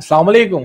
السلام علیکم.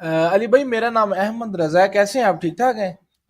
علی بھائی میرا نام احمد رضا ہے. کیسے ہیں آپ؟ ٹھیک ٹھاک ہیں؟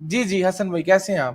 جی جی حسن بھائی کیسے ہیں آپ؟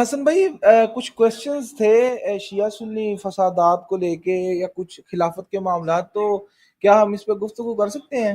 حسن بھائی کچھ کوشچنز تھے شیعہ سنی فسادات کو لے کے یا کچھ خلافت کے معاملات، تو کیا ہم اس پہ گفتگو کر سکتے ہیں؟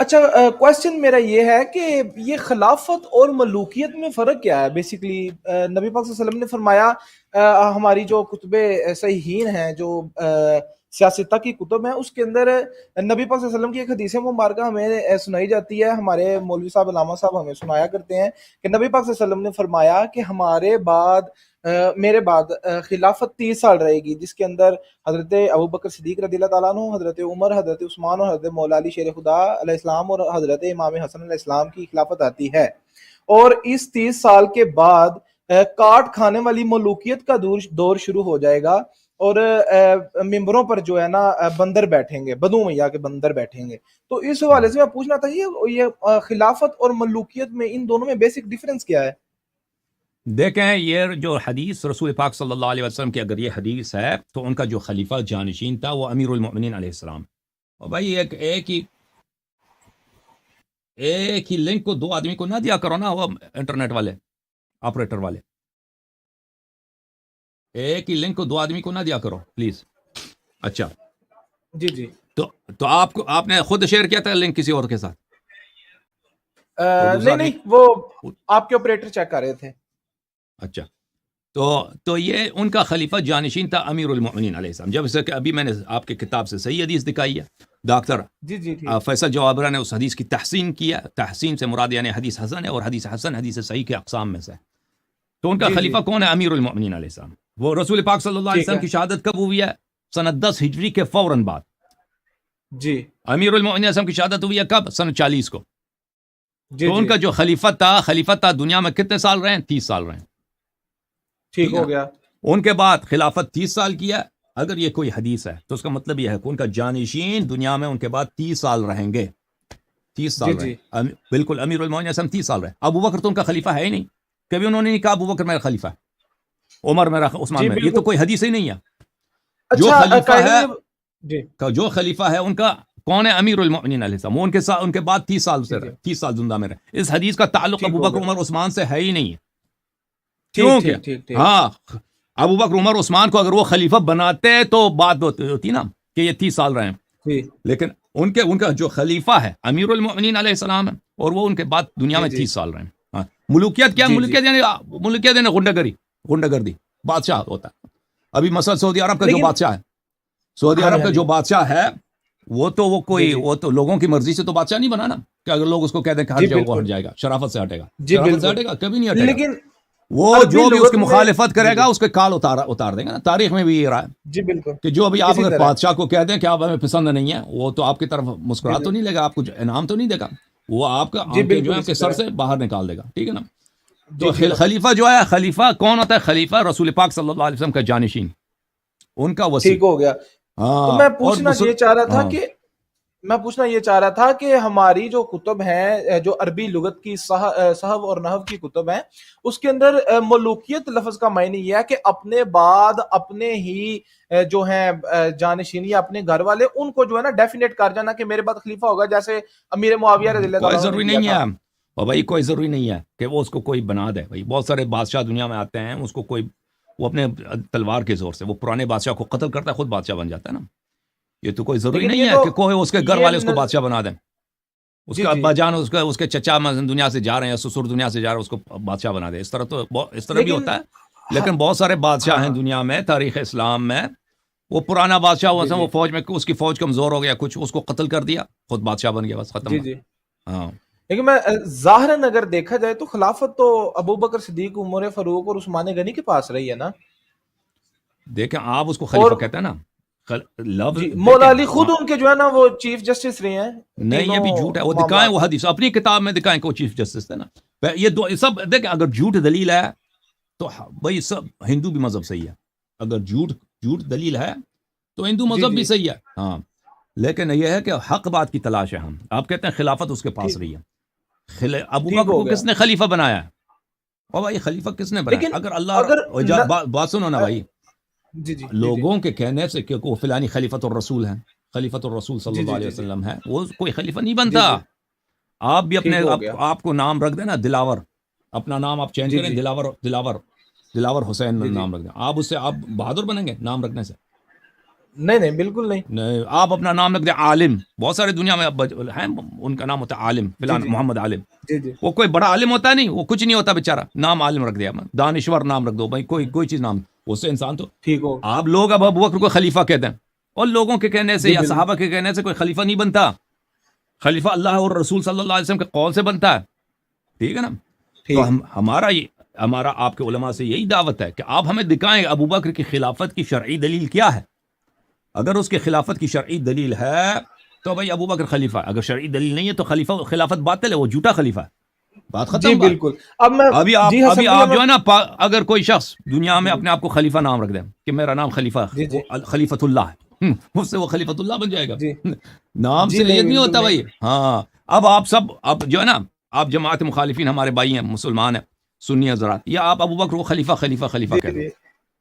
اچھا کوشچن میرا یہ ہے کہ یہ خلافت اور ملوکیت میں فرق کیا ہے بیسیکلی؟ نبی پاک صلی اللہ علیہ وسلم نے فرمایا، ہماری جو کتب صحیحین ہیں، جو سیاستہ کی کتب ہیں، اس کے اندر نبی پاک صلی اللہ علیہ وسلم کی ایک حدیث مبارکہ ہمیں سنائی جاتی ہے. ہمارے مولوی صاحب علامہ صاحب ہمیں سنایا کرتے ہیں کہ نبی پاک صلی اللہ علیہ وسلم نے فرمایا کہ ہمارے بعد میرے بعد خلافت 30 سال رہے گی، جس کے اندر حضرت ابوبکر صدیق رضی اللہ تعالیٰ عنہ، حضرت عمر، حضرت عثمان اور حضرت مولا علی شیر خدا علیہ السلام اور حضرت امام حسن علیہ السلام کی خلافت آتی ہے. اور اس 30 سال کے بعد کاٹ کھانے والی ملوکیت کا دور شروع ہو جائے گا، اور ممبروں پر جو ہے نا بندر بیٹھیں گے، بدو میاں کے بندر بیٹھیں گے. تو اس حوالے سے میں پوچھنا تھا یہ خلافت اور ملوکیت میں ان دونوں میں بیسک ڈیفرنس کیا ہے؟ دیکھیں یہ جو حدیث رسول پاک صلی اللہ علیہ وسلم کی اگر یہ حدیث ہے تو ان کا جو خلیفہ جانشین تھا وہ امیر المؤمنین علیہ السلام. اور بھائی ایک ہی لنک کو دو آدمی کو نہ دیا کرو نا، وہ انٹرنیٹ والے آپریٹر والے، ایک ہی لنک کو دو آدمی کو نہ دیا کرو پلیز. اچھا جی جی تو آپ نے خود شیئر کیا تھا لنک کسی اور کے ساتھ؟ نہیں نہیں، وہ آپ کے آپریٹر چیک کر رہے تھے. اچھا تو یہ ان کا خلیفہ جانشین تھا امیر المؤمنین علیہ السلام. جب اسے کہ ابھی میں نے آپ کی کتاب سے صحیح حدیث دکھائی ہے، ڈاکٹر جی جی فیصل جوابرہ نے اس حدیث کی تحسین کیا. تحسین سے مراد یعنی حدیث حسن ہے، اور حدیث حسن حدیث صحیح کے اقسام میں سے. تو ان کا خلیفہ کون ہے؟ امیر المؤمنین علیہ السلام. وہ رسول پاک صلی اللہ علیہ وسلم کی شہادت کب ہوئی ہے؟ سنہ 10 ہجری کے فوراً بعد. جی امیر المؤمنین علیہ السلام کی شہادت ہوئی ہے کب؟ سنہ 40 کو. تو ان کا جو خلیفہ تھا دنیا میں کتنے سال رہے ہیں؟ 30 سال رہے ہیں. ٹھیک ہو گیا. ان کے بعد خلافت 30 سال کی ہے. اگر یہ کوئی حدیث ہے تو اس کا مطلب یہ ہے کہ ان کا جانشین دنیا میں ان کے بعد 30 سال رہیں گے. 30 سال رہے بالکل. امیر المؤمنین 30 سال رہے. ابو بکر تو ان کا خلیفہ ہے ہی نہیں. کبھی انہوں نے نہیں کہا ابو بکر میرا خلیفہ ہے، عمر میرا، عثمان میرا. یہ تو کوئی حدیث ہی نہیں ہے. جو خلیفہ ہے ان کا کون ہے؟ امیر المؤمنین علیہ السلام. وہ ان کے بعد 30 سال سے رہے، 30 سال زندہ میں رہے. اس حدیث کا تعلق ابو بکر عمر عثمان سے ہے ہی نہیں ہے. کیونکہ ہاں ابو بکر عمر عثمان کو اگر وہ خلیفہ بناتے تو بات ہوتی نا کہ یہ 30 سال رہے ہیں. لیکن ان کا جو خلیفہ ہے امیر المؤمنین علیہ السلام ہے، اور وہ ان کے بعد دنیا میں 30 سال رہے ہیں. ملوکیت کیا؟ ملوکیت یعنی غنڈگردی. بادشاہ ہوتا ہے. ابھی مثلا سعودی عرب کا جو بادشاہ ہے، سعودی عرب کا جو بادشاہ ہے وہ تو لوگوں کی مرضی سے تو بادشاہ نہیں بنا نا، کہ اگر لوگ اس کو کہہ دیں کہ ہٹ جائے وہ ہٹ جائے گا، شرافت سے ہٹے گا. شرافت سے ہٹے گا؟ کبھی نہیں ہٹے گا. لیکن وہ جو بھی اس کی مخالفت کرے گا اس کے کال اتار دیں گا نا. تاریخ میں بھی یہ رہا ہے جی بالکل کہ جو ابھی آپ اگر بادشاہ کو کہہ دیں کہ آپ ہمیں پسند نہیں ہے، وہ تو آپ کی طرف مسکرا تو نہیں لے گا، آپ کو انعام تو نہیں دے گا، وہ آپ کا جو ہے آپ کے سر سے باہر نکال دے گا. ٹھیک ہے نا. تو خلیفہ جو ہے، خلیفہ کون ہوتا ہے؟ خلیفہ رسول پاک صلی اللہ علیہ وسلم کا جانشین، ان کا وصی. ٹھیک ہو گیا. تو میں پوچھنا یہ چاہ رہا تھا کہ ہماری جو کتب ہیں، جو عربی لغت کی صحف اور نحو کی کتب ہیں، اس کے اندر ملوکیت لفظ کا معنی یہ ہے کہ اپنے بعد اپنے ہی جو ہیں جانشین یا اپنے گھر والے، ان کو جو ہے نا ڈیفینیٹ کر جانا کہ میرے بعد خلیفہ ہوگا، جیسے امیر معاویہ رضی اللہ کوئی عنہ. ضروری نہیں ہے اور بھائی، کوئی ضروری نہیں ہے کہ وہ اس کو کوئی بنا دے. بھائی بہت سارے بادشاہ دنیا میں آتے ہیں، اس کو کوئی وہ اپنے تلوار کے زور سے وہ پرانے بادشاہ کو قتل کرتا ہے، خود بادشاہ بن جاتا ہے نا. یہ تو کوئی ضروری نہیں ہے کہ کوئی اس کے گھر والے اس کو بادشاہ بنا دیں. اس کا ابا جان اس کے چچا دنیا سے جا رہے ہیں، سسر دنیا سے جا رہے ہیں، اس کو بادشاہ بنا دے. اس طرح بھی ہوتا ہے. لیکن بہت سارے بادشاہ ہیں دنیا میں، تاریخ اسلام میں، وہ پرانا بادشاہ ہوا تھا، وہ فوج میں اس کی فوج کمزور ہو گیا کچھ، اس کو قتل کر دیا، خود بادشاہ بن گیا، بس ختم. ہاں لیکن میں ظاہراً اگر دیکھا جائے تو خلافت تو ابو بکر صدیق، عمر فاروق اور عثمان غنی کے پاس رہی ہے نا. دیکھیں آپ اس کو خلیفہ کہتے ہیں نا لفظ مولا علی خود ان کے جو ہے نا وہ چیف جسٹس رہے ہیں. نہیں یہ بھی جھوٹ ہے. وہ دکھائیں وہ حدیث اپنی کتاب میں دکھائیں کہ وہ چیف جسٹس تھے نا. یہ دو سب دیکھیں اگر جھوٹ دلیل ہے تو بھائی سب ہندو بھی مذہب صحیح ہے. اگر جھوٹ دلیل ہے تو ہندو مذہب بھی صحیح ہے. ہاں لیکن یہ ہے کہ حق بات کی تلاش ہے. ہم آپ کہتے ہیں خلافت اس کے پاس رہی ہے. ابو بکر کو کس نے خلیفہ بنایا ہے؟ اور بھائی خلیفہ کس نے بنایا؟ اگر اللہ بات سنو نا بھائی, لوگوں کے کہنے سے کہ وہ فلانی خلیفۃ الرسول ہیں, خلیفۃ الرسول صلی اللہ علیہ وسلم ہے, وہ کوئی خلیفہ نہیں بنتا. آپ بھی اپنے آپ کو نام رکھ دیں نا دلاور, اپنا نام آپ چینج کریں دلاور حسین نام رکھ دیں. آپ اس سے آپ بہادر بنیں گے نام رکھنے سے؟ نہیں بالکل نہیں. آپ اپنا نام رکھ دیں عالم. بہت سارے دنیا میں ہیں ان کا نام ہوتا ہے عالم, فلان محمد عالم. وہ کوئی بڑا عالم ہوتا نہیں, وہ کچھ نہیں ہوتا بیچارہ, نام عالم رکھ دیا. دانشور نام رکھ دو بھائی, کوئی چیز نام, اس سے انسان تو ٹھیک ہو. آپ لوگ اب ابو بکر کو خلیفہ کہتے ہیں, اور لوگوں کے کہنے سے یا صحابہ کے کہنے سے کوئی خلیفہ نہیں بنتا. خلیفہ اللہ اور رسول صلی اللہ علیہ وسلم کے قول سے بنتا ہے. ٹھیک ہے نا. تو ہمارا آپ کے علماء سے یہی دعوت ہے کہ آپ ہمیں دکھائیں ابو بکر کی خلافت کی شرعی دلیل کیا ہے. اگر اس کے خلافت کی شرعی دلیل ہے تو بھائی ابو بکر خلیفہ. اگر شرعی دلیل نہیں ہے تو خلافت باطل ہے, وہ جھوٹا خلیفہ ہے. بات ختم. جی بالکل. ابھی آپ جو ہے نا, اگر کوئی شخص دنیا میں اپنے آپ کو خلیفہ نام رکھ دیں کہ میرا نام خلیفہ خلیفۃ اللہ ہے, اس سے وہ خلیفۃ اللہ بن جائے گا. نام سے نیت نہیں ہوتا بھائی. ہاں اب آپ سب اب جو ہے نا, آپ جماعت مخالفین ہمارے بھائی ہیں, مسلمان ہیں, سنی حضرات, یا آپ ابو بکر کو خلیفہ کہتے ہو,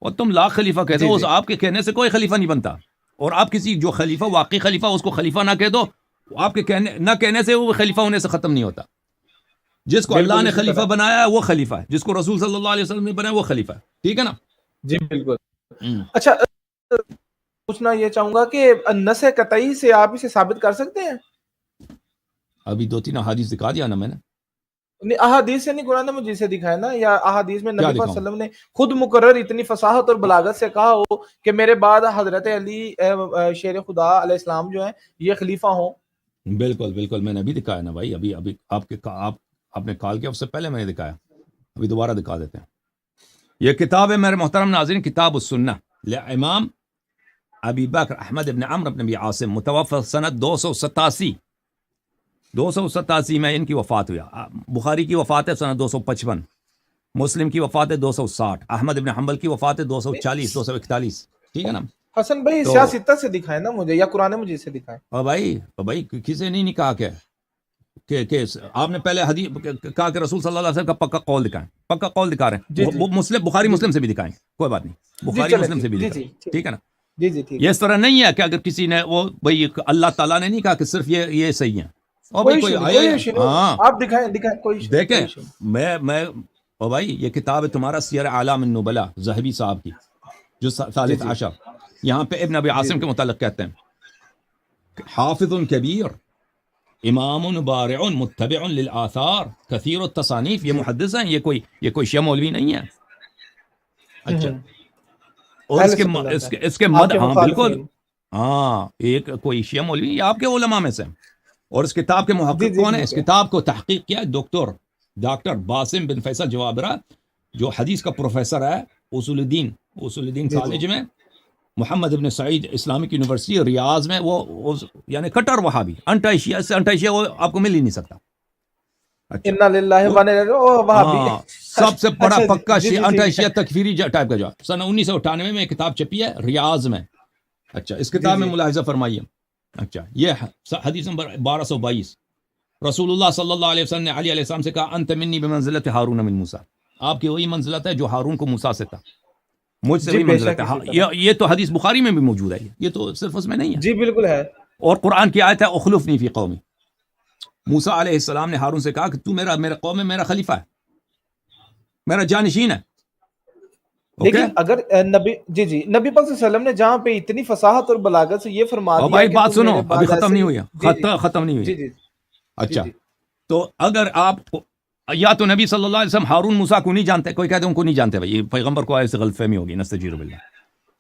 اور تم لاکھ خلیفہ کہتے ہو. آپ کے کہنے سے کوئی خلیفہ نہیں بنتا. اور آپ کسی جو خلیفہ واقعی خلیفہ اس کو خلیفہ نہ کہہ دو, آپ کے نہ کہنے سے وہ خلیفہ ہونے سے ختم نہیں ہوتا. جس کو اللہ نے خلیفہ بنایا ہے وہ خلیفہ ہے, جس کو رسول صلی اللہ علیہ وسلم نے بنایا وہ خلیفہ ہے. ٹھیک ہے نا. جی بالکل. اچھا پوچھنا یہ چاہوں گا کہ نص قطعی سے آپ اسے ثابت کر سکتے ہیں؟ ابھی 2-3 احادیث دکھا دیا نا میں نے. نہیں احادیث سے نہیں, قرآن مجید سے دکھایا نا, یا احادیث میں نبی صلی اللہ علیہ وسلم نے خود مقرر اتنی فصاحت اور بلاغت سے کہا ہو کہ میرے بعد حضرت علی شیر خدا علیہ السلام جو ہیں یہ خلیفہ ہوں. بالکل میں نے ابھی دکھایا نا بھائی. ابھی آپ نے کال کیا, اس سے پہلے میں نے دکھایا. ابھی دوبارہ دکھا دیتے ہیں. یہ کتاب ہے میرے محترم ناظرین, کتاب السنہ لامام ابی بکر احمد ابن عمرو ابن ابی عاصم, متوفى سنت 287 میں ان کی وفات ہوئی. بخاری کی وفات ہے سنت 255, مسلم کی وفات ہے 260, احمد ابن حنبل کی وفات ہے 240 241. ٹھیک ہے نا. حسن بھائی سیاستہ سے دکھائیں نا مجھے, یا قرآن مجید سے دکھائیں. اور بھائی کسی نے نہیں کہا کہ آپ نے پہلے حدیث کہا کہ رسول صلی اللہ علیہ وسلم کا پکا قول دکھائیں. پکا قول دکھا رہے ہیں. وہ مسلم بخاری مسلم سے بھی دکھائیں, کوئی بات نہیں, بخاری مسلم سے بھی دکھائیں. ٹھیک ہے نا. یہ اس طرح نہیں ہے کہ اگر کسی نے وہ بھائی اللہ تعالیٰ نے نہیں کہا کہ صرف یہ صحیح ہیں. اور کوئی آپ دکھائیں کوئی دیکھیں. میں اور بھائی یہ کتاب ہے تمہارا سیر اعلام النبلاء ذہبی صاحب کی, جو ثالث عشر. یہاں پہ ابن ابی عاصم کے متعلق کہتے ہیں حافظ کبیر امام بارع متبع للآثار کثیر التصانیف. یہ محدث ہیں, یہ کوئی شیعہ مولوی نہیں ہے. اچھا, اور اس کے مد, ہاں بالکل, ہاں ایک کوئی شیعہ مولوی, یہ آپ کے علماء میں سے. اور اس کتاب کے محقق کون ہے؟ اس کتاب کو تحقیق کیا ڈاکٹر باسم بن فیصل جوابرہ, جو حدیث کا پروفیسر ہے اصول الدین کالج میں, محمد ابن سعید اسلامک یونیورسٹی ریاض میں. وہ یعنی کٹر وہابی, انٹا ایشیا وہ آپ کو مل ہی نہیں سکتا. انا للہ و انا الیہ وہابی, سب سے بڑا پکا انٹا ایشیا تکفیری ٹائپ کا جو سن 1998 میں کتاب چھپی ہے ریاض میں. اچھا, اس کتاب میں ملاحظہ فرمائیے. اچھا, یہ حدیث نمبر 1222, رسول اللہ صلی اللہ علیہ وسلم نے علی علیہ السلام سے کہا انت منی بمنزلت ہارون من موسیٰ, آپ کی وہی منزلت ہے جو ہارون کو موسیٰ سے تھا, مجھ سے وہی منزلت ہے. یہ تو حدیث بخاری میں بھی موجود ہے, یہ تو صرف اس میں نہیں ہے. جی بالکل ہے. اور قرآن کی آیت ہے اخلفنی فی قومی. موسیٰ علیہ السلام نے ہارون سے کہا کہ تو میرا قوم میں میرا خلیفہ ہے, میرا جانشین ہے. لیکن اگر نبی نبی پاک صلی اللہ علیہ وسلم نے جہاں پہ اتنی فصاحت اور بلاغت سے یہ فرما دیا, بھائی بات سنو, ابھی ختم نہیں ہوئی, ختم نہیں ہوئی. اچھا, تو اگر آپ یا تو نبی صلی اللہ علیہ وسلم ہارون موسیٰ کو نہیں جانتے, کوئی کہتے ہیں ان کو نہیں جانتے, بھائی پیغمبر کو ایسے غلط فہمی ہوگی, نستجیر باللہ.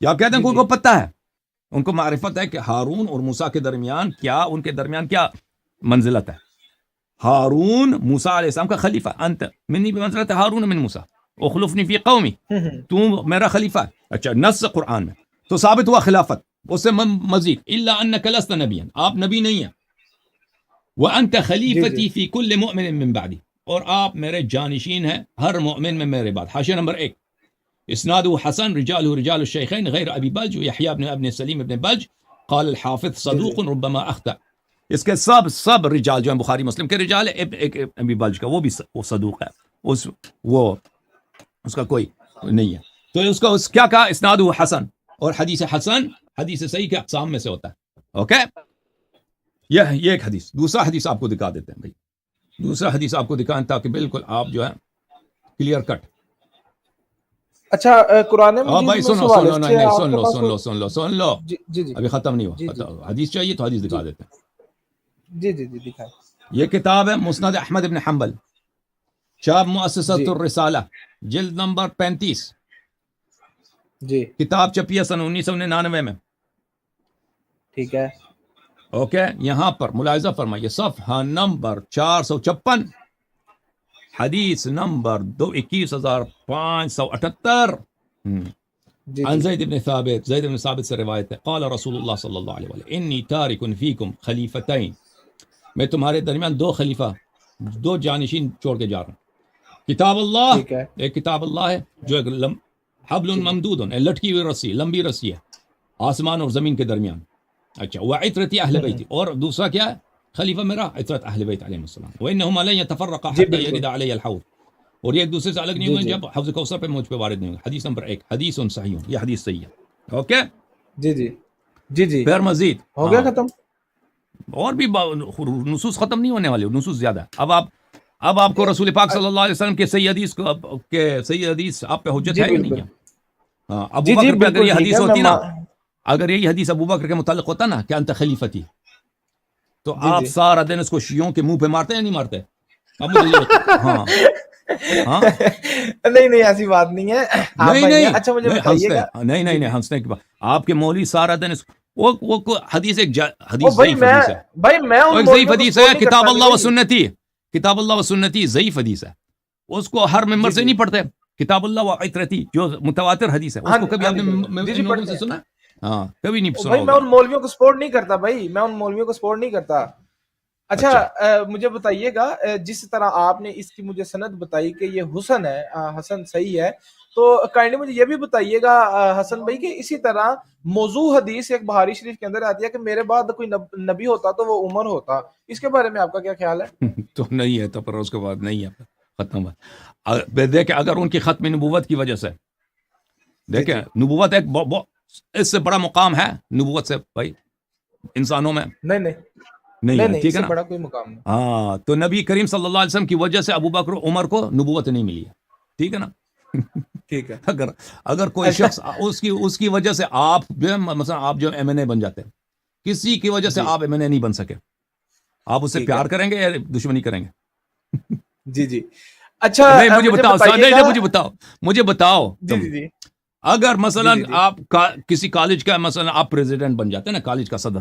یا کہتے ہیں کو پتہ ہے, ان کو معرفت ہے کہ ہارون اور موسیٰ کے درمیان ان کے درمیان کیا منزلت ہے. ہارون موسیٰ علیہ السلام کا خلیفہ, انت منی بمنزلت ہارون من موسیٰ, اخلفنی فی قومی، تو میرا خلیفہ ہے. اچھا نص قرآن میں تو ثابت ہوا خلافت. اس سے مزید الا انک لست نبیا، آپ نبی نہیں ہیں. وانت خلیفتی فی کل مؤمن من بعدی، اور آپ میرے جانشین ہیں ہر مؤمن میں میرے بعد. حاشیہ نمبر 1 اسناده حسن رجاله رجال الشيخين غير ابی بلج ويحيى بن ابن سلیم ابن بلج قال الحافظ صدوق ربما اخطأ. اس کے سب رجال جو ہیں بخاری مسلم کے رجال ہے. ابی بلج کا وہ بھی وہ صدوق ہے، اس کا کوئی نہیں ہے. تو اس کا کیا کہا اسناده حسن، اور حدیث حسن حدیث صحیح کے اقسام میں سے ہوتا ہے. اوکے یہ ایک حدیث. دوسرا حدیث آپ کو دکھا دیتے ہیں بھائی، دوسرا حدیث آپ کو دکھائیں تاکہ بالکل آپ جو ہے کلیئر کٹ. اچھا قرآن مجید بھائی میں سن سوال ہے، لو جی جی ابھی ختم نہیں ہوا. حدیث چاہیے تو حدیث دکھا دیتے ہیں. جی دکھائیں. یہ کتاب ہے مسند احمد ابن حنبل، چاپ مؤسسۃ الرسالہ، جلد نمبر 35. جی کتاب چھپی ہے سن 1999 میں. ٹھیک ہے. اوکے یہاں پر ملاحظہ فرمائیے صفحہ نمبر 456 حدیث نمبر 21578. عن زید بن ثابت سے روایت ہے قال رسول اللہ صلی اللہ علیہ وسلم انی تارک فیکم خلیفتین، میں تمہارے درمیان دو خلیفہ، دو جانشین چھوڑ کے جا رہا ہوں. کتاب اللہ، ایک کتاب اللہ ہے جو ایک حبل ممدود ہے، لٹکی ہوئی رسی، لمبی رسی ہے آسمان اور زمین کے درمیان. اچھا وعطرتی اہل بیتی، اور دوسرا کیا ہے خلیفہ میرا عطرت اہل بیت علیہ السلام. وانہما لن یتفرقا حتى یرد علی الحوض، اور یہ ایک دوسرے سے الگ نہیں ہوئے جب حوض کوثر پہ مجھ پہ وارد نہیں ہوئے. حدیث نمبر 1 حدیث صحیح، یہ حدیث صحیح ہے. اوکے جی پھر مزید ہو گیا ختم. اور بھی نصوص ختم نہیں ہونے والے، نصوص زیادہ ہے. اب آپ کو رسول پاک صلی اللہ علیہ وسلم کے صحیح حدیث آپ پہ حجت ہے یا نہیں ہے؟ ہاں ابو بکر پہ اگر یہ حدیث ہوتی نا، اگر یہی حدیث ابو بکر کے متعلق ہوتا نا کہ انت خلیفتی، تو آپ سارا دن اس کو شیعوں کے منہ پہ مارتے یا نہیں مارتے؟ اب مجھے نہیں ایسی بات نہیں ہے. نہیں اچھا مجھے بتائیے گا. نہیں ہنسنے کی بات، آپ کے مولوی سارا دن وہ حدیث ایک حدیث ضعیف حدیث ہے بھائی، میں ضعیف حدیث ہے. کتاب اللہ و سنتی، کتاب اللہ و سنتی ضعیف حدیث ہے، اس کو ہر ممبر سے نہیں پڑھتے. کتاب اللہ و عطرتی جو متواتر حدیث ہے، اس کو کبھی آپ نے ممبر سے سنا؟ ہاں کبھی نہیں سنا. میں ان مولویوں کو سپورٹ نہیں کرتا بھائی، میں ان مولویوں کو سپورٹ نہیں کرتا. اچھا مجھے بتائیے گا، جس طرح آپ نے اس کی مجھے سند بتائی کہ یہ حسن ہے، حسن صحیح ہے، تو کائنڈلی مجھے یہ بھی بتائیے گا حسن بھائی کہ اسی طرح موضوع حدیث ایک بخاری شریف کے اندر آتی ہے کہ میرے بعد کوئی نبی ہوتا تو وہ عمر ہوتا. اس کے بارے میں آپ کا کیا خیال ہے؟ تو نہیں ہے، تو پر اس کے بعد نہیں ہے، ختم ہے. دیکھیں اگر ان کی ختم نبوت کی وجہ سے، دیکھیں نبوت ایک اس سے بڑا مقام ہے نبوت سے بھائی انسانوں میں نہیں ٹھیک ہے نا، بڑا کوئی مقام نہیں. ہاں تو نبی کریم صلی اللہ علیہ وسلم کی وجہ سے ابو بکر عمر کو نبوت نہیں ملی ہے. ٹھیک ہے نا. ٹھیک ہے. اگر کوئی شخص اس کی وجہ سے آپ جو مثلا آپ جو ایم این اے بن جاتے ہیں، کسی کی وجہ سے آپ ایم این اے نہیں بن سکے، آپ اس سے پیار کریں گے یا دشمنی کریں گے؟ جی اچھا مجھے بتاؤ جی اگر مثلا آپ کسی کالج کا مثلا آپ پریزیڈنٹ بن جاتے ہیں نا، کالج کا صدر،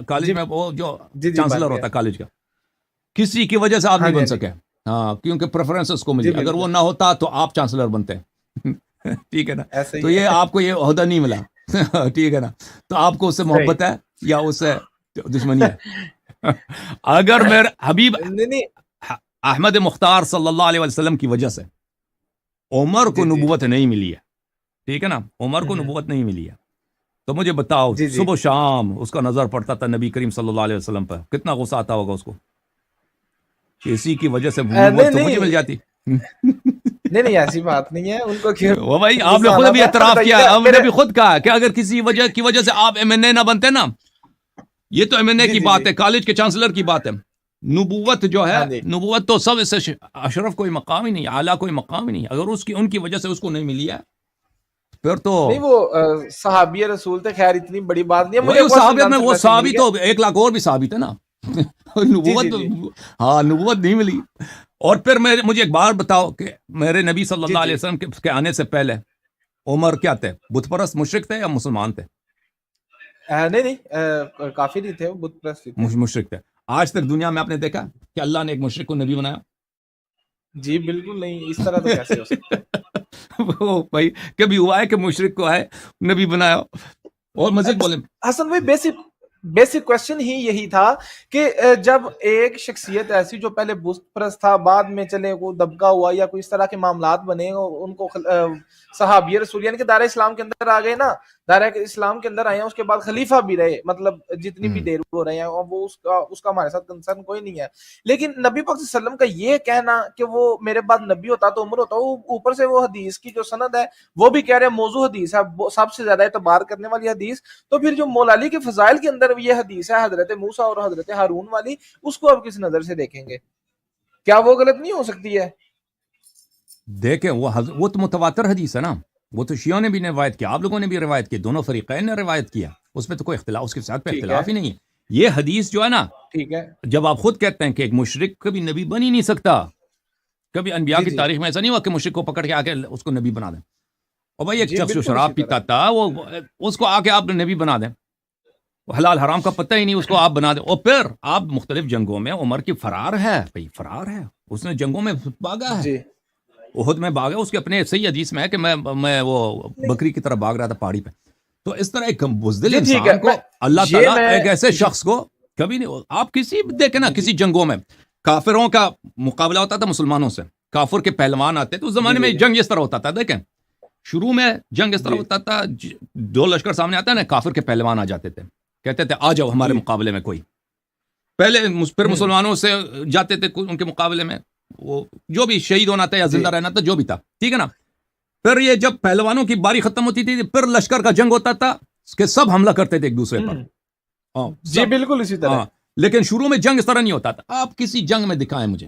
کالج میں وہ جو چانسلر ہوتا ہے کالج کا، کسی کی وجہ سے آپ نہیں بن سکے، ہاں کیونکہ پریفرنسز کو ملی، اگر وہ نہ ہوتا تو آپ چانسلر بنتے ہیں. ٹھیک ہے نا. تو یہ آپ کو یہ عہدہ نہیں ملا. ٹھیک ہے نا. تو آپ کو اس سے محبت ہے یا اس سے دشمنی ہے؟ اگر میرے حبیب احمد مختار صلی اللہ علیہ وسلم کی وجہ سے عمر کو نبوت نہیں ملی ہے، ٹھیک ہے نا، عمر کو نبوت نہیں ملی ہے، تو مجھے بتاؤ صبح و شام اس کا نظر پڑتا تھا نبی کریم صلی اللہ علیہ وسلم پر، کتنا غصہ آتا ہوگا اس کو، اسی کی وجہ سے نبوت تو مجھے مل جاتی. نہیں ایسی بات نہیں ہے. ان کو وہ بھائی آپ نے خود ابھی اعتراف کیا، آپ نے بھی خود کہا کہ اگر کسی وجہ کی وجہ سے آپ ایم این اے نہ بنتے نا، یہ تو ایم این اے کی بات ہے، کالج کے چانسلر کی بات ہے. نبوت جو ہے، نبوت تو سب سے اشرف کوئی مقام ہی نہیں، اعلیٰ کوئی مقام ہی نہیں. اگر ان کی وجہ سے اس کو نہیں ملی ہے پھر تو نہیں، وہ صحابی رسول تھے، خیر اتنی بڑی بات نہیں ہے. مجھے صحابیت میں وہ صحابی تو 1 لاکھ اور بھی صحابی تھے نا. نبوت ہاں نبوت نہیں ملی. اور پھر مجھے ایک بار بتاؤ کہ میرے نبی صلی اللہ علیہ وسلم کے آنے سے پہلے عمر کیا تھے؟ بت پرست مشرک تھے یا مسلمان تھے؟ نہیں کافر ہی تھے، بت پرست تھے، مشرک تھے. آج تک دنیا میں آپ نے دیکھا کہ اللہ نے ایک مشرک کو نبی بنایا؟ جی بالکل نہیں، اس طرح تو کیسے ہو سکتا ہے؟ وہ بھائی کبھی ہوا ہے کہ مشرک کو ہے نبی بنایا؟ اور مزید بولیں حسن بھائی، بیسک کوشچن ہی یہی تھا کہ جب ایک شخصیت ایسی جو پہلے بت پرست تھا، بعد میں چلے وہ دبکا ہوا یا کوئی اس طرح کے معاملات بنے، ان کو صحابی رسول یعنی کہ دائرہ اسلام کے اندر آ گئے نا، دائرہ اسلام کے اندر آئے ہیں، اس کے بعد خلیفہ بھی رہے، مطلب جتنی بھی دیر ہو رہے ہیں، اور وہ اس کا ہمارے ساتھ کنسرن کوئی نہیں ہے. لیکن نبی پاک صلی اللہ علیہ وسلم کا یہ کہنا کہ وہ میرے بعد نبی ہوتا تو عمر ہوتا، وہ اوپر سے وہ حدیث کی جو سند ہے وہ بھی کہہ رہے ہیں موضوع حدیث ہے، سب سے زیادہ اعتبار کرنے والی حدیث. تو پھر جو مولا علی کے فضائل کے اندر یہ حدیث ہے حضرت موسیٰ اور حضرت ہارون والی، اس کو اب کس نظر سے دیکھیں گے؟ کیا وہ غلط نہیں ہو سکتی ہے؟ دیکھیں وہ تو متواتر حدیث ہے نا، وہ تو شیعوں نے بھی روایت کیا، آپ لوگوں نے بھی روایت کی، دونوں فریقین نے روایت کیا، اس میں تو کوئی اختلاف، اس کے ساتھ پہ اختلاف ہی نہیں ہے. یہ حدیث جو ہے نا، ٹھیک ہے، جب آپ خود کہتے ہیں کہ ایک مشرک کبھی نبی بن ہی نہیں سکتا، کبھی انبیاء کی تاریخ میں ایسا نہیں ہوا کہ مشرک کو پکڑ کے آ کے اس کو نبی بنا دیں. اور بھائی ایک شخص جو شراب پیتا تھا، وہ اس کو آ کے آپ نبی بنا دیں، حلال حرام کا پتہ ہی نہیں، اس کو آپ بنا دیں. اور پھر آپ مختلف جنگوں میں عمر کی فرار ہے، بھائی فرار ہے، اس نے جنگوں میں بھاگا ہے، احد میں بھاگا، اس کے اپنے صحیح حدیث میں ہے کہ میں وہ بکری کی طرف بھاگ رہا تھا پہاڑی پہ. تو اس طرح ایک بزدل انسان کو اللہ تعالیٰ ایک ایسے شخص کو کبھی نہیں، آپ کسی دیکھیں نا، کسی جنگوں میں کافروں کا مقابلہ ہوتا تھا مسلمانوں سے، کافر کے پہلوان آتے تو اس زمانے میں جنگ اس طرح ہوتا تھا. دیکھیں شروع میں جنگ اس طرح ہوتا تھا، دو لشکر سامنے آتا ہے نا، کافر کے پہلوان آ جاتے تھے، کہتے تھے آ جاؤ ہمارے مقابلے میں کوئی، پہلے پھر مسلمانوں سے جاتے تھے ان کے مقابلے میں، وہ جو بھی شہید ہونا تھا یا زندہ رہنا تھا، جو بھی تھا، ٹھیک ہے نا. پھر یہ جب پہلوانوں کی باری ختم ہوتی تھی، پھر لشکر کا جنگ ہوتا تھا کہ سب حملہ کرتے تھے ایک دوسرے پر. جی بالکل اسی طرح. لیکن شروع میں جنگ اس طرح نہیں ہوتا تھا. آپ کسی جنگ میں دکھائیں مجھے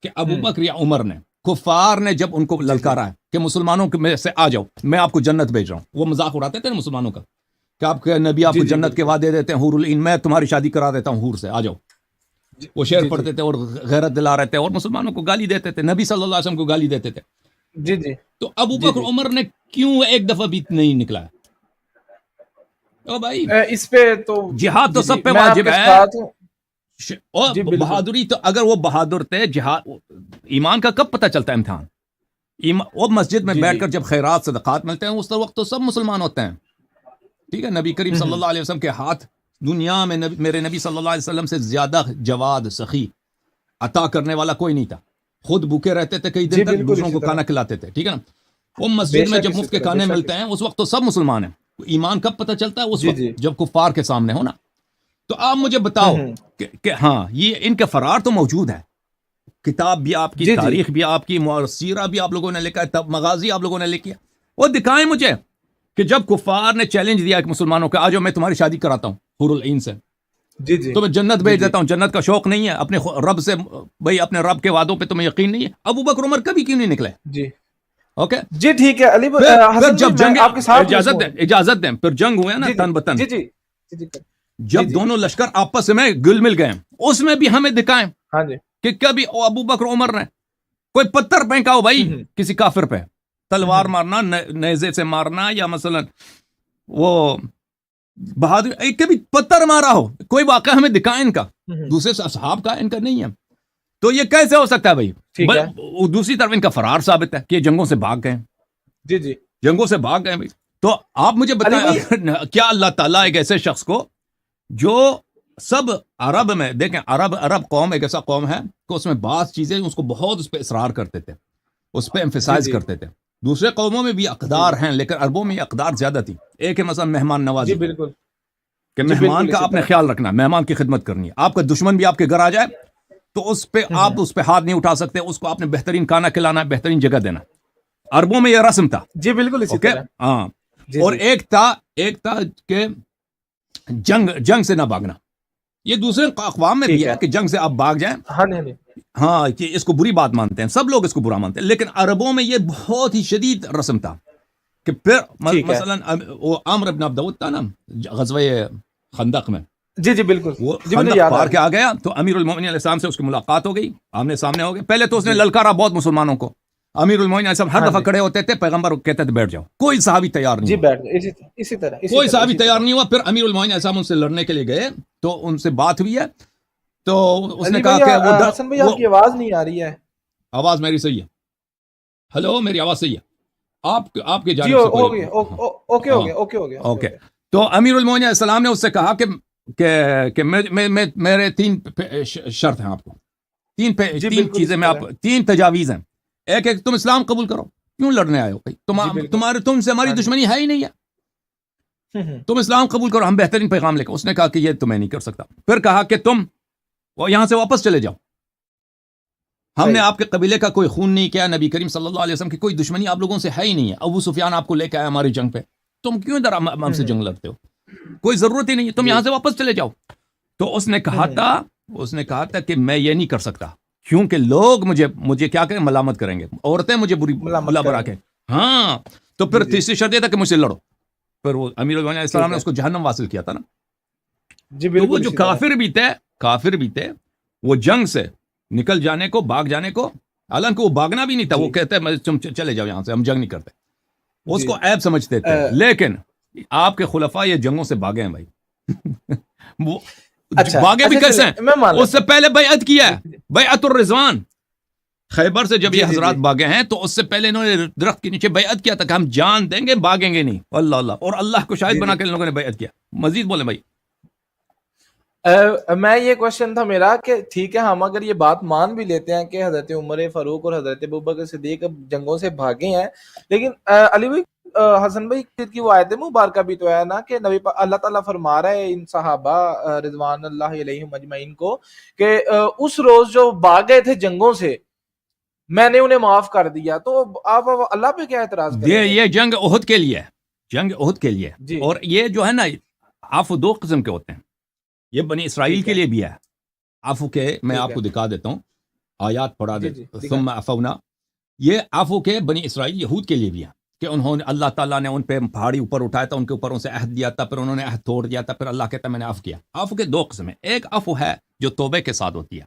کہ ابو بکر یا عمر نے، کفار نے جب ان کو للکارا ہے کہ مسلمانوں میں سے آ جاؤ، میں آپ کو جنت بھیج رہا ہوں، وہ مذاق اڑاتے تھے نا مسلمانوں کا کہ آپ کے نبی آپ کو جنت کے وعدے دیتے ہیں، حور العین، میں تمہاری شادی کرا دیتا ہوں حور سے، آ جاؤ. وہ شعر پڑھتے تھے اور غیرت دلا رہے تھے اور مسلمانوں کو گالی دیتے تھے، نبی صلی اللہ علیہ وسلم کو گالی دیتے تھے. جی جی. تو ابو بکر عمر نے کیوں ایک دفعہ بھی نہیں نکلا؟ بھائی اس پہ تو جہاد تو سب پہ واجب ہے، اور بہادری تو اگر وہ بہادر تھے، جہاد ایمان کا کب پتہ چلتا ہے امتحان؟ وہ مسجد میں بیٹھ کر جب خیرات صدقات ملتے ہیں اس وقت تو سب مسلمان ہوتے ہیں، ٹھیک ہے. نبی کریم صلی اللہ علیہ وسلم کے ہاتھ دنیا میں میرے نبی صلی اللہ علیہ وسلم سے زیادہ جواد سخی عطا کرنے والا کوئی نہیں تھا، خود بھوکے رہتے تھے کئی دن تک، دوسروں کو کھانا کھلاتے تھے، ٹھیک ہے نا. وہ مسجد میں جب مفت کے کھانے ملتے ہیں اس وقت تو سب مسلمان ہیں. ایمان کب پتہ چلتا ہے؟ اس وقت جب کفار کے سامنے ہونا. تو آپ مجھے بتاؤ کہ ہاں یہ ان کے فرار تو موجود ہے، کتاب بھی آپ کی، تاریخ بھی آپ کی، سیرہ بھی آپ لوگوں نے لکھا ہے، مغازی آپ لوگوں نے لکھی ہے. وہ دکھائیں مجھے کہ جب کفار نے چیلنج دیا کہ مسلمانوں کا آ جاؤ میں تمہاری شادی کراتا ہوں حور العین سے، تو میں جنت بھیج دیتا ہوں. جنت کا شوق نہیں ہے اپنے رب سے؟ بھائی اپنے رب کے وعدوں پہ تمہیں یقین نہیں ہے؟ ابو بکر عمر کبھی کیوں نہیں نکلے؟ جی اوکے جی ٹھیک ہے. علی پھر جب جنگ، اجازت دیں، پھر جنگ ہوئے نا تن بتن، جب دونوں لشکر آپس میں گل مل گئے، اس میں بھی ہمیں دکھائیں کہ کبھی ابو بکر عمر نے کوئی پتھر پھینکا ہو بھائی کسی کافر پہ، تلوار مارنا، نیزے سے مارنا، یا مثلا وہ بہادر کبھی پتھر مارا ہو، کوئی واقعہ ہمیں دکھائیں ان کا، دوسرے اصحاب کا، ان کا نہیں ہے. تو یہ کیسے ہو سکتا ہے بھائی؟ دوسری طرف ان کا فرار ثابت ہے کہ یہ جنگوں سے بھاگ گئے. جی جنگوں سے بھاگ گئے بھائی. تو آپ مجھے بتائیں کیا اللہ تعالیٰ ایک ایسے شخص کو جو سب عرب میں، دیکھیں عرب قوم ایک ایسا قوم ہے کہ اس میں بعض چیزیں اس کو بہت اس پہ اصرار کرتے تھے، اس پہ ایمفیسائز کرتے تھے. دوسرے قوموں میں بھی اقدار ہیں لیکن عربوں میں اقدار زیادہ تھی. ایک ہے مثلا مہمان نوازی، بالکل کہ مہمان کا آپ نے خیال رکھنا، مہمان کی خدمت کرنی ہے. آپ کا دشمن بھی آپ کے گھر آ جائے تو اس پہ آپ اس پہ ہاتھ نہیں اٹھا سکتے، اس کو آپ نے بہترین کھانا کھلانا ہے، بہترین جگہ دینا. عربوں میں یہ رسم تھا. جی بالکل اسی طرح. ہاں. اور ایک تھا کہ جنگ سے نہ بھاگنا. یہ دوسرے اقوام میں بھی ہے کہ جنگ سے آپ بھاگ جائیں، ہاں کہ اس کو بری بات مانتے ہیں، سب لوگ اس کو برا مانتے ہیں، لیکن عربوں میں یہ بہت ہی شدید رسم تھا کہ پھر مثلا وہ عمرو بن عبد تھا نا غزوہ خندق میں، جی بالکل، وہ خندق پار کے آ گیا تو امیر المومنین علیہ السلام سے اس کی ملاقات ہو گئی، آمنے سامنے ہو گئے. پہلے تو اس نے للکارا بہت مسلمانوں کو. امیر المومنین علیہ السلام ہر دفعہ کھڑے ہوتے تھے، پیغمبر کہتے تھے بیٹھ جاؤ، کوئی صحابی تیار نہیں. جی بیٹھ گئے اسی طرح، کوئی صحابی تیار نہیں ہوا. پھر امیر المومنین علیہ السلام ان سے لڑنے کے لیے گئے تو ان سے بات ہوئی ہے، تو اس نے کہا کہ وہ حسن بھائی آپ کی آواز نہیں آ رہی ہے. آواز میری صحیح ہے؟ ہلو میری آواز صحیح ہے؟ آپ کے جی جانب سے ہو کوئی گیا اوکے ہو گیا اوکے ہو گیا اوکے. تو امیر المومنین علیہ السلام نے اس سے کہا کہ میرے 3 شرط ہیں آپ کو. جی 3 بالکل چیزیں اسی میں آپ طرح 3 تجاویز ہیں. ایک تم اسلام قبول کرو. کیوں لڑنے آئے ہو بھائی؟ جی بالکل تم سے ہماری ہاں جی دشمنی ہے ہی نہیں ہے. تم اسلام قبول کرو, ہم بہترین پیغام لے کے. اس نے کہا کہ یہ تو میں نہیں کر سکتا. پھر کہا کہ تم یہاں سے واپس چلے جاؤ. ہم نے صحیح آپ کے قبیلے کا کوئی خون نہیں کیا. نبی کریم صلی اللہ علیہ وسلم کی کوئی دشمنی آپ لوگوں سے ہے ہی نہیں ہے. ابو سفیان آپ کو لے کے آیا ہماری جنگ پہ. تم کیوں ادھر ہم سے جنگ لڑتے ہو؟ کوئی ضرورت ہی نہیں ہے. تم جی یہاں سے واپس چلے جاؤ. تو اس نے کہا تھا کہ میں یہ نہیں کر سکتا, کیونکہ لوگ مجھے کیا کریں, ملامت کریں گے. عورتیں مجھے ملامت بلا کریں برا گے. کے. ہاں تو پھر جی تیسری شرط یہ تھا کہ مجھ سے لڑو. پھر وہ امیر المومنین علیہ السلام ٹھیک نے ہے اس کو جہنم واصل کیا تھا نا. جی تو وہ بالکل جو اسی طرح کافر بھی تھے وہ جنگ سے نکل جانے کو, بھاگ جانے کو, حالانکہ وہ بھاگنا بھی نہیں تھا. جی وہ کہتے ہیں تم چلے جاؤ یہاں سے, ہم جنگ نہیں کرتے. اس جی کو عیب سمجھتے تھے. لیکن آپ کے خلفاء یہ جنگوں سے بھاگے ہیں بھائی. وہ بھاگے بھی کیسے ہیں؟ میں مان اس سے پہلے بیعت کیا ہے, بیعت الرضوان. خیبر سے جب جی یہ جی حضرات جی بھاگے ہیں تو اس سے پہلے انہوں نے درخت کے نیچے بیعت کیا تھا کہ ہم جان دیں گے, بھاگیں گے نہیں. اللہ اللہ, اور اللہ کو شاہد جی بنا جی کے ان لوگوں نے بیعت کیا. مزید بولیں بھائی. میں یہ کوشچن تھا میرا کہ ٹھیک ہے ہم اگر یہ بات مان بھی لیتے ہیں کہ حضرت عمر فاروق اور حضرت ابوبکر صدیق جنگوں سے بھاگے ہیں, لیکن علی بھائی حسن بھائی کی وہ آیت مبارکہ بھی تو ہے نا کہ اللہ تعالیٰ فرما رہا ہے ان صحابہ رضوان اللہ علیہم اجمعین کو کہ اس روز جو بھاگ گئے تھے جنگوں سے میں نے انہیں معاف کر دیا. تو آپ اللہ پہ کیا اعتراض کریں گے؟ یہ جنگ احد کے لیے ہے, جنگ احد کے لیے. جی اور یہ جو ہے نا عفو 2 قسم کے ہوتے ہیں. یہ بنی اسرائیل ٹھیک کے ہے لیے بھی ہے عفو کے. میں ٹھیک آپ ہے کو دکھا دیتا ہوں, آیات پڑھا جی جی دیتا. دکھائیں. ثم عفونا, یہ عفو کے بنی اسرائیل یہود کے لیے بھی ہے کہ انہوں نے, اللہ تعالیٰ نے ان پہ پہاڑی اوپر اٹھایا تھا, ان کے اوپر ان سے عہد دیا تھا, پھر انہوں نے عہد توڑ دیا تھا, پھر اللہ کہتا ہے میں نے عفو کیا. عفو کے 2 قسم ہیں. ایک عفو ہے جو توبے کے ساتھ ہوتی ہے,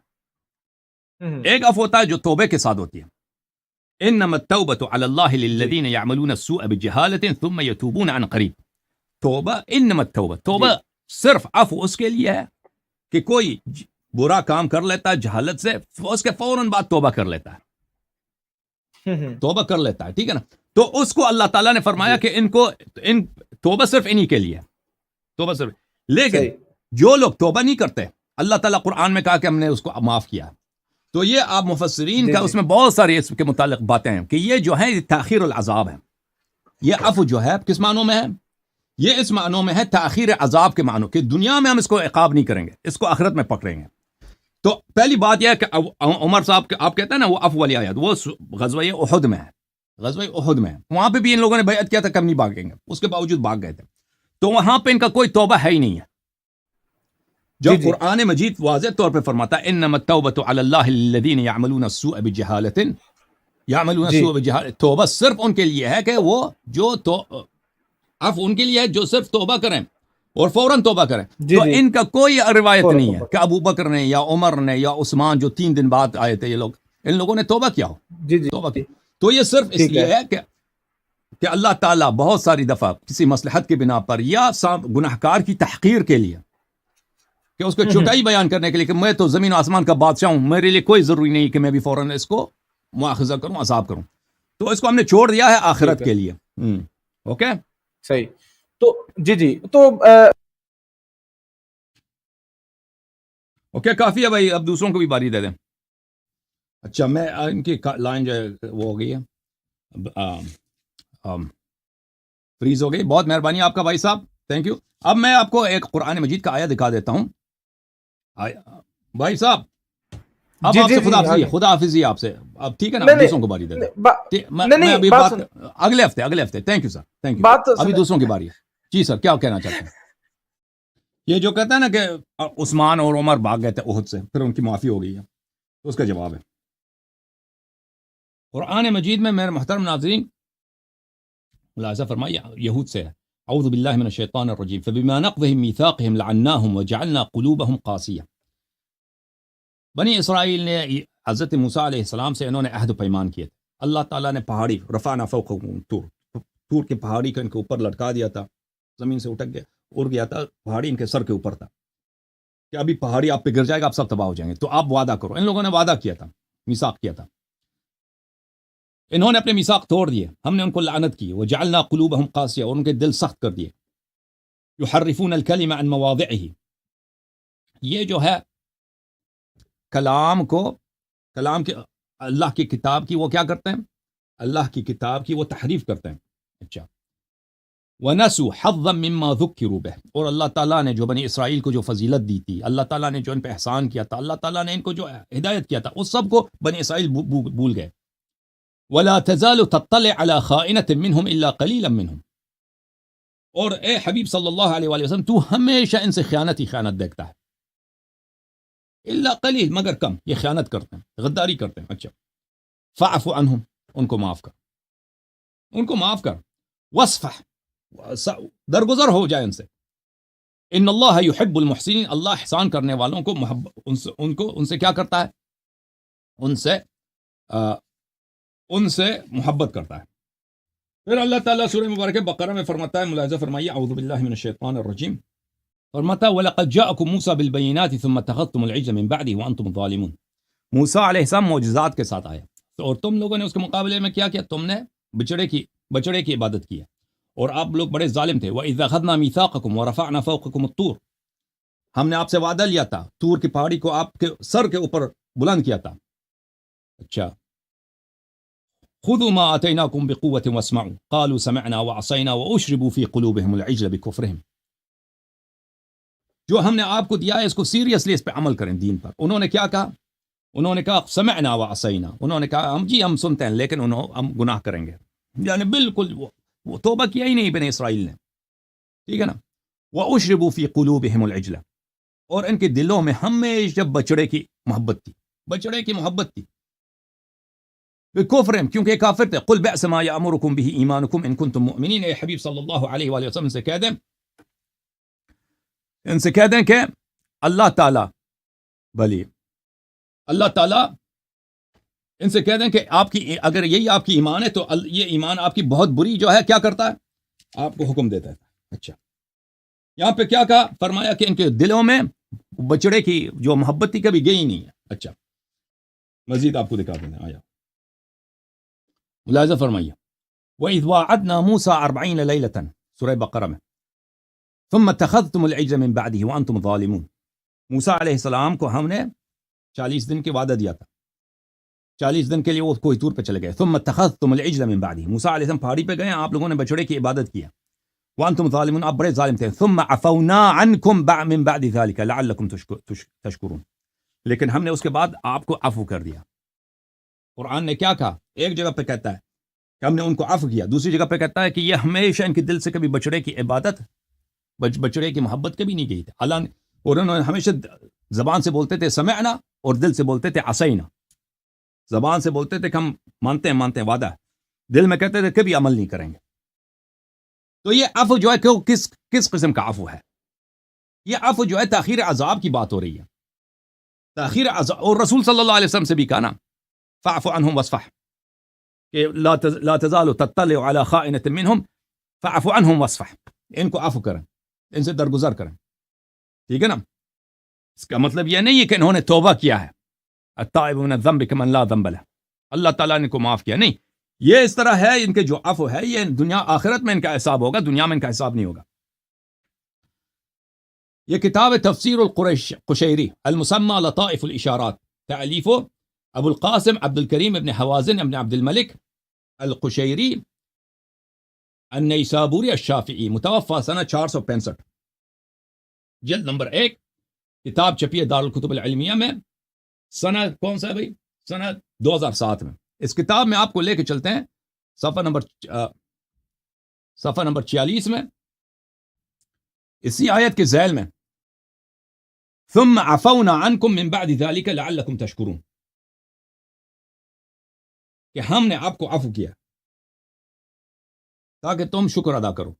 ایک عفو ہوتا ہے جو توبے کے ساتھ ہوتی ہے. انما التوبة على الله للذين يعملون السوء بجهالة ثم يتوبون عن قريب. توبہ, انما التوبہ, توبہ صرف عفو اس کے لیے ہے کہ کوئی برا کام کر لیتا ہے جہالت سے, اس کے فوراً بعد توبہ کر لیتا ہے, توبہ کر لیتا ہے, ٹھیک ہے نا. تو اس کو اللہ تعالیٰ نے فرمایا کہ ان توبہ صرف انہی کے لیے, توبہ صرف. لیکن جو لوگ توبہ نہیں کرتے, اللہ تعالیٰ قرآن میں کہا کہ ہم نے اس کو معاف کیا. تو یہ آپ مفسرین کا اس میں بہت ساری اس کے متعلق باتیں ہیں کہ یہ جو ہے تاخیر العذاب ہے. یہ عفو جو ہے کس معنوں میں ہے؟ یہ اس معنوں میں ہے تاخیر عذاب کے معنوں, کہ دنیا میں ہم اس کو عقاب نہیں کریں گے, اس کو آخرت میں پکڑیں گے. تو پہلی بات یہ ہے کہ عمر صاحب آپ کہتے ہیں نا وہ عفو والی آیت, وہ غزوہ احد میں ہے. غزوہ احد میں وہاں پہ بھی ان لوگوں نے بیعت کیا تھا کہ ہم نہیں بھاگیں گے, اس کے باوجود بھاگ گئے تھے. تو وہاں پہ ان کا کوئی توبہ ہے ہی نہیں ہے. جب قرآن مجید واضح طور پہ فرماتا ہے انما التوبة على الله الذين يعملون السوء بجهالة, يعملون السوء بجهالة, توبہ صرف ان کے لیے ہے کہ وہ جو عفو ان کے لیے ہے جو صرف توبہ کریں اور فوراً توبہ کریں. تو ان کا کوئی روایت نہیں ہے کہ ابو بکر نے یا عمر نے یا عثمان جو 3 دن بعد آئے تھے, یہ لوگ ان لوگوں نے توبہ کیا ہو. توبہ کی. تو یہ صرف اس لیے ہے کہ اللہ تعالیٰ بہت ساری دفعہ کسی مصلحت کی بنا پر یا گناہکار کی تحقیر کے لیے, کہ اس کو چھوٹائی بیان کرنے کے لیے کہ میں تو زمین و آسمان کا بادشاہ ہوں, میرے لیے کوئی ضروری نہیں کہ میں بھی فوراً اس کو مواخذہ کروں, عذاب کروں. تو اس کو ہم نے چھوڑ دیا ہے آخرت کے لیے. اوکے صحیح. تو جی تو اوکے کافی ہے بھائی, اب دوسروں کو بھی باری دے دیں. اچھا میں ان کی لائن جو ہے وہ ہو گئی ہے, فریز ہو گئی. بہت مہربانی آپ کا بھائی صاحب, تھینک یو. اب میں آپ کو ایک قرآن مجید کا آیت دکھا دیتا ہوں بھائی صاحب. اب آپ سے خدا حافظی آپ سے, اب ٹھیک ہے نا, دوسروں کو باری دے دیں. میں ابھی بات اگلے ہفتے. Thank you sir, thank you. ابھی دوسروں کی باری ہے. جی سر, کیا کہنا چاہتے ہیں؟ یہ جو کہتا ہے نا کہ عثمان اور عمر بھاگ گئے تھے احد سے, پھر ان کی معافی ہو گئی ہے, تو اس کا جواب ہے قرآن مجید میں. میرے محترم ناظرین ملاحظہ فرمائیے, یہود سے ہے. اعوذ باللہ من الشیطان الرجیم فبما نقضهم میثاقهم لعناهم وجعلنا قلوبهم قاسیہ. بنی اسرائیل نے حضرت موسیٰ علیہ السلام سے انہوں نے عہد و پیمان کیے تھے. اللہ تعالیٰ نے پہاڑی رفعنا فوقهم طور کی پہاڑی کو ان کے اوپر لٹکا دیا تھا, زمین سے اٹک گیا, اڑ گیا تھا, پہاڑی ان کے سر کے اوپر تھا کہ ابھی پہاڑی آپ پہ گر جائے گا, آپ سب تباہ ہو جائیں گے, تو آپ وعدہ کرو. ان لوگوں نے وعدہ کیا تھا, میثاق کیا تھا. انہوں نے اپنے میثاق توڑ دیے، ہم نے ان کو لعنت کی، وجعلنا قلوبہم قاسیہ، اور ان کے دل سخت کر دیے، یحرفون الکلم عن مواضعہ، یہ جو ہے کلام کے اللہ کی کتاب کی وہ کیا کرتے ہیں، اللہ کی کتاب کی وہ تحریف کرتے ہیں. اچھا، وَنَسُوا حَظًّا مِّمَّا ذُكِّرُوا بِهِ، اور اللہ تعالیٰ نے جو بنی اسرائیل کو جو فضیلت دی تھی، اللہ تعالیٰ نے جو ان پہ احسان کیا تھا، اللہ تعالیٰ نے ان کو جو ہدایت کیا تھا، اس سب کو بنی اسرائیل بھول گئے. وَلَا تَزَالُ تَطَّلِعُ عَلَى خَائِنَةٍ مِّنْهُمْ إِلَّا قَلِيلًا مِّنْهُمْ، اور اے حبیب صلی اللہ علیہ وآلہ وسلم تو ہمیشہ ان سے خیانت ہی خیانت دیکھتا ہے، الا قلیل، مگر کم، یہ خیانت کرتے ہیں، غداری کرتے ہیں. اچھا، فاعف عنہم، ان کو معاف کر، ان کو معاف کر، وصفح، درگزر ہو جائے ان سے. ان اللہ یحب المحسنین، اللہ احسان کرنے والوں کو محبت، ان سے کیا کرتا ہے، ان سے محبت کرتا ہے. پھر اللہ تعالیٰ سورہ مبارکہ بقرہ میں فرماتا ہے، ملاحظہ فرمائیے، اعوذ باللہ من الشیطان الرجیم، فرماتا ہے وَلَقَدْ جَاءَكُم مُوسَىٰ بِالْبَيِّنَاتِ ثُمَّ اتَّخَذْتُمُ الْعِجْلَ مِن بَعْدِهِ وَأَنْتُمْ ظَالِمُونَ، موسیٰ علیہ السلام معجزات کے ساتھ آیا، اور تم لوگوں نے اس کے مقابلے میں کیا کیا، تم نے بچڑے کی عبادت کی، اور آپ لوگ بڑے ظالم تھے. وَإِذْ أَخَذْنَا مِيثَاقَكُمْ وَرَفَعْنَا فَوْقَكُمُ الطُّورَ، ہم نے آپ سے وعدہ لیا تھا، طور کی پہاڑی کو آپ کے سر کے اوپر بلند کیا تھا. اچھا، خذوا ما آتيناكم بقوة واسمعوا قالوا سمعنا وعصينا وأشربوا في قلوبهم العجل بكفرهم، جو ہم نے آپ کو دیا ہے اس کو سیریسلی اس پہ عمل کریں، دین پر. انہوں نے کیا کہا، انہوں نے کہا سمعنا وعصینا، انہوں نے کہا ہم سنتے ہیں لیکن ہم گناہ کریں گے، یعنی بالکل وہ توبہ کیا ہی نہیں بنی اسرائیل نے، ٹھیک ہے نا. واشربوا فی قلوبہم العجل، اور ان کے دلوں میں ہمیشہ بچڑے کی محبت تھی، بکفرہم، کیونکہ یہ کافر تھے. قل بئس ما یأمرکم بہ ایمانکم ان کنتم مؤمنین، اے حبیب صلی اللہ علیہ وآلہ وسلم سے کہہ دیں کہ اللہ تعالیٰ ان سے کہہ دیں کہ اگر یہی آپ کی ایمان ہے تو یہ ایمان آپ کی بہت بری جو ہے کیا کرتا ہے، آپ کو حکم دیتا ہے. اچھا، یہاں پہ کیا کہا، فرمایا کہ ان کے دلوں میں بچڑے کی جو محبت تھی کبھی گئی نہیں ہے. اچھا، مزید آپ کو دکھا دینا، آیا ملاحظہ فرمائیے. وَإِذْ وَاعَدْنَا مُوسَىٰ 40 لَيْلَةً، سورہ بقرہ میں، ثُمَّ اتَّخَذْتُمُ الْعِجْلَ مِن بَعْدِهِ وَأَنْتُمْ ظَالِمُونَ، موسیٰ علیہ السلام کو ہم نے 40 دن کے وعدہ دیا تھا، 40 دن کے لیے وہ کوئی طور پہ چلے گئے. ثُمَّ اتَّخَذْتُمُ الْعِجْلَ مِن بَعْدِهِ، موسیٰ علیہ السلام پہاڑی پہ گئے، آپ لوگوں نے بچڑے کی عبادت کی، وَأَنْتُمْ ظَالِمُونَ، آپ بڑے ظالم تھے. ثُمَّ عَفَوْنَا عَنْكُمْ مِن بَعْدِ ذَلِكَ لَعَلَّكُمْ تَشْكُرُونَ، لیکن ہم نے اس کے بعد آپ کو عفو کر دیا. قرآن نے کیا کہا، ایک جگہ پہ کہتا ہے کہ ہم نے ان کو عفو کیا، دوسری جگہ پہ کہتا ہے کہ یہ ہمیشہ ان کے دل سے کبھی بچڑے کی عبادت، بچڑے کی محبت کبھی نہیں گئی تھی. اللہ نے، اور انہوں نے ہمیشہ زبان سے بولتے تھے سمعنا، اور دل سے بولتے تھے عصینا. زبان سے بولتے تھے کہ ہم مانتے ہیں وعدہ ہے، دل میں کہتے تھے کبھی عمل نہیں کریں گے. تو یہ عفو جو ہے کہ کس قسم کا عفو ہے، یہ عفو جو ہے تاخیر عذاب کی بات ہو رہی ہے، تاخیر عذاب. اور رسول صلی اللہ علیہ وسلم سے بھی کہا نا، فاعف عنہم واصفح، کہ لا تزال تطلع علی خائنۃ منہم فاعف عنہم واصفح، ان کو عفو کریں، ان سے درگزر کریں، ٹھیک ہے نا. اس کا مطلب یہ نہیں ہے کہ انہوں نے توبہ کیا ہے، التائب من الذنب کمن لا ذنب له، اللہ تعالیٰ نے کو معاف کیا، نہیں. یہ اس طرح ہے، ان کے جو عفو ہے یہ دنیا آخرت میں ان کا حساب ہوگا، دنیا میں ان کا حساب نہیں ہوگا. یہ کتاب تفسیر القشیری المسمى لطائف الاشارات، تألیف ابو القاسم عبد الکریم ابن حوازن ابن عبد الملک القشیری النیسابوری الشافعی، متوفى سنہ 465، جلد نمبر 1، کتاب چھپی ہے دارالکتب العلمیہ میں، سنہ کون سا ہے بھائی، سنہ 2007 میں. اس کتاب میں آپ کو لے کے چلتے ہیں صفحہ نمبر 46 میں، اسی آیت کے ذیل میں، ثم عفونا عنکم من بعد ذلك لعلکم تشکرون، کہ ہم نے آپ کو عفو کیا تاکہ تم شکر ادا کرو.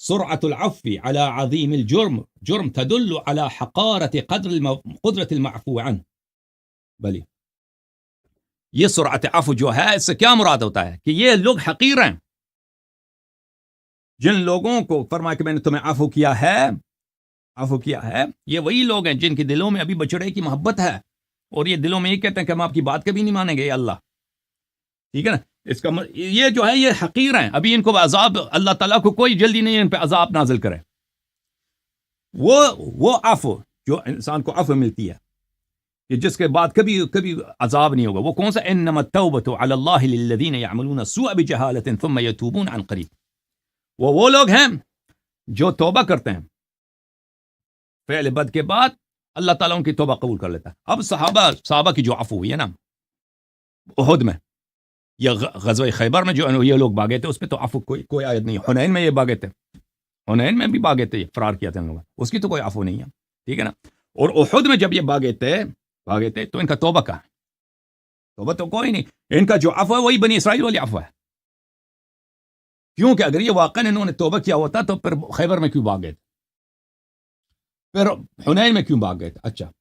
سرعة العفو على عظیم الجرم تدل على حقارة قدرة المعفو عنه. بلی یہ سرعت عفو جو ہے اس سے کیا مراد ہوتا ہے کہ یہ لوگ حقیر ہیں، جن لوگوں کو فرمایا کہ میں نے تمہیں عفو کیا ہے، یہ وہی لوگ ہیں جن کے دلوں میں ابھی بچڑے کی محبت ہے، اور یہ دلوں میں یہ کہتے ہیں کہ ہم آپ کی بات کبھی نہیں مانیں گے، یا اللہ، ٹھیک ہے نا. اس کا یہ جو ہے یہ حقیر ہیں، ابھی ان کو عذاب، اللہ تعالیٰ کو کوئی جلدی نہیں ان پہ عذاب نازل کرے. وہ عفو جو انسان کو عفو ملتی ہے کہ جس کے بعد کبھی عذاب نہیں ہوگا، وہ کون سا؟ انما التوبۃ علی اللہ للذین یعملون السوء بجہالۃ ثم یتوبون عن قریب. وہ لوگ ہیں جو توبہ کرتے ہیں فعل بد کے بعد، اللہ تعالیٰ ان کی توبہ قبول کر لیتا ہے. اب صحابہ کی جو عفو ہوئی ہے نا احد میں یا غزوہ خیبر میں جو یہ لوگ بھاگے تھے، اس پہ تو عفو کوئی آیت نہیں. حنین میں یہ بھاگے تھے، حنین میں بھی بھاگے تھے، فرار کیا تھا ان لوگوں، اس کی تو کوئی عفو نہیں ہے. ٹھیک ہے نا. اور احد میں جب یہ بھاگے تھے تو ان کا توبہ کہاں ہے؟ توبہ تو کوئی نہیں. ان کا جو عفو ہے وہی بنی اسرائیل والی عفو ہے. کیونکہ اگر یہ واقعا انہوں نے توبہ کیا ہوتا تو پھر خیبر میں کیوں بھاگ گئے تھے، پھر حنین میں کیوں بھاگ گئے تھے؟ اچھا